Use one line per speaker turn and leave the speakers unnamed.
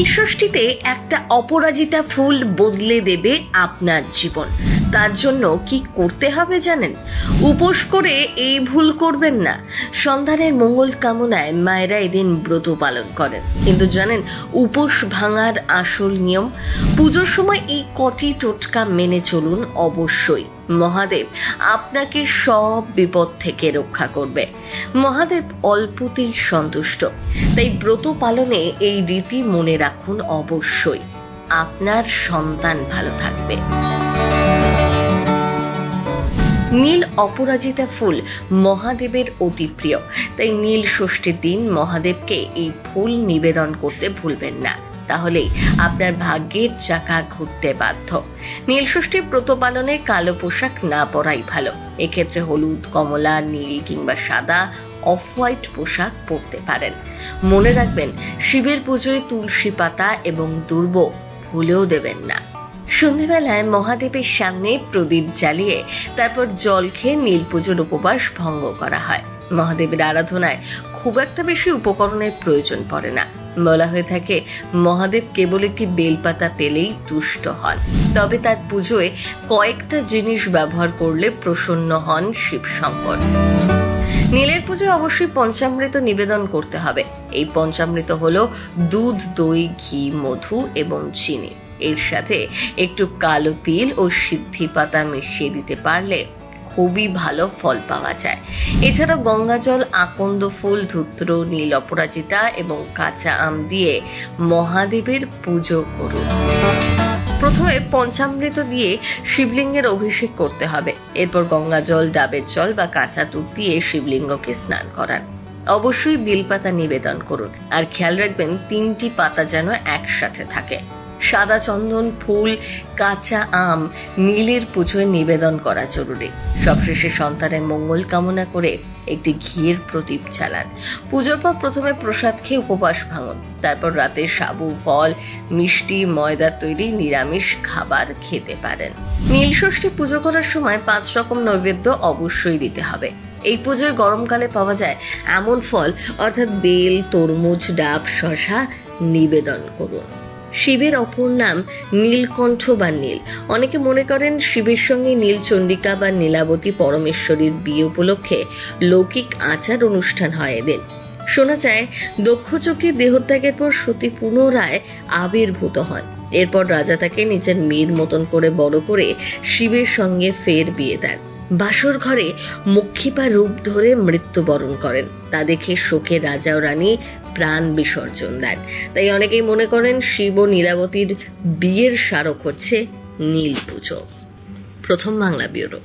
নীল ষষ্ঠীতে একটা অপরাজিতা ফুল বদলে দেবে আপনার জীবন। তার জন্য কি করতে হবে জানেন? উপোস করে এই ভুল করবেন না। সন্তানের মঙ্গল কামনায় মায়েরা এদিন ব্রত পালন করেন, কিন্তু জানেন উপোস ভাঙার আসল নিয়ম? পুজোর সময় এই কটি টোটকা মেনে চলুন অবশ্যই। মহাদেব আপনাকে সব বিপদ থেকে রক্ষা করবে। মহাদেব অল্পতেই সন্তুষ্ট, তাই ব্রত পালনে এই রীতি মনে রাখুন অবশ্যই। আপনার সন্তান ভালো থাকবে। নীল অপরাজিতা ফুল মহাদেবের অতি প্রিয়, তাই নীল ষষ্ঠীর দিন মহাদেবকে এই ফুল নিবেদন করতে ভুলবেন না, তাহলেই আপনার ভাগ্যের চাকা ঘুরতে বাধ্য। নীল ষষ্ঠীর ব্রত পালনে কালো পোশাক না পরাই ভালো। এক্ষেত্রে হলুদ, কমলা, নীল কিংবা সাদা, অফ হোয়াইট পোশাক পরতে পারেন। মনে রাখবেন, শিবের পুজোয় তুলসী পাতা এবং দুর্ব ভুলেও দেবেন না। সন্ধ্যেবেলায় মহাদেবের সামনে প্রদীপ জ্বালিয়ে তারপর জল খেয়ে নীল পুজোর উপবাস ভঙ্গ করা হয়। মহাদেবের আরাধনায় খুব একটা বেশি উপকরণের প্রয়োজন পড়ে না। বলা হয়ে থাকে, মহাদেব কেবল একটি বেলপাতা পেলেই তুষ্ট হন, তবে তার পুজোয় কয়েকটা জিনিস ব্যবহার করলে প্রসন্ন হন শিব শঙ্কর। নীলের পুজোয় অবশ্যই পঞ্চামৃত নিবেদন করতে হবে। এই পঞ্চামৃত হলো দুধ, দই, ঘি, মধু এবং চিনি। এর সাথে একটু কালো তিল ও সিদ্ধি পাতা মিশিয়ে দিতে পারলে খুবই ভালো ফল পাওয়া যায়। এছাড়াও গঙ্গা জল, আকন্দ ফুল, ধূত্র, নীল অপরাজিতা এবং কাঁচা আম দিয়ে মহাদেবের পুজো করুন। প্রথমে পঞ্চামৃত দিয়ে শিবলিঙ্গের অভিষেক করতে হবে। এরপর গঙ্গা জল, ডাবের জল বা কাঁচা দুধ দিয়ে শিবলিঙ্গকে স্নান করান। অবশ্যই বেলপাতা নিবেদন করুন, আর খেয়াল রাখবেন 3টি পাতা যেন একসাথে থাকে। সাদা চন্দন, ফুল, কাঁচা আম নীলের পুজোয় নিবেদন করা জরুরি। সবশেষে সন্তানের মঙ্গল কামনা করে একটি ঘিয়ের প্রদীপ জ্বালান। পুজোর পর প্রথমে প্রসাদ খেয়ে উপবাস ভাঙুন, তারপর রাতে সাবু, ফল, মিষ্টি, ময়দার তৈরি নিরামিষ খাবার খেতে পারেন। নীল ষষ্ঠী পুজো করার সময় 5 রকম নৈবেদ্য অবশ্যই দিতে হবে। এই পুজোয় গরমকালে পাওয়া যায় এমন ফল, অর্থাৎ বেল, তরমুজ, ডাব, শসা নিবেদন করুন। শিবের অপর নাম নীলকণ্ঠ বা নীল। অনেকে মনে করেন শিবের সঙ্গে নীলচণ্ডিকা বা নীলাবতী পরমেশ্বরীর বিয়ে উপলক্ষে লৌকিক আচার অনুষ্ঠান হয় এদিন। শোনা যায়, দক্ষযজ্ঞে দেহত্যাগের পর সতী পুনরায় আবির্ভূত হন। এরপর রাজা তাকে নিজের মেয়ের মতন করে বড় করে শিবের সঙ্গে ফের বিয়ে দেন। বাসর ঘরে মক্ষিপা রূপ ধরে মৃত্যুবরণ করেন। তা দেখে শোকে রাজা ও রানী প্রাণ বিসর্জন দেন। তাই অনেকেই মনে করেন শিব ও নীলাবতীর বিয়ের স্মারক হচ্ছে নীল পুজো। প্রথম বাংলা ব্যুরো।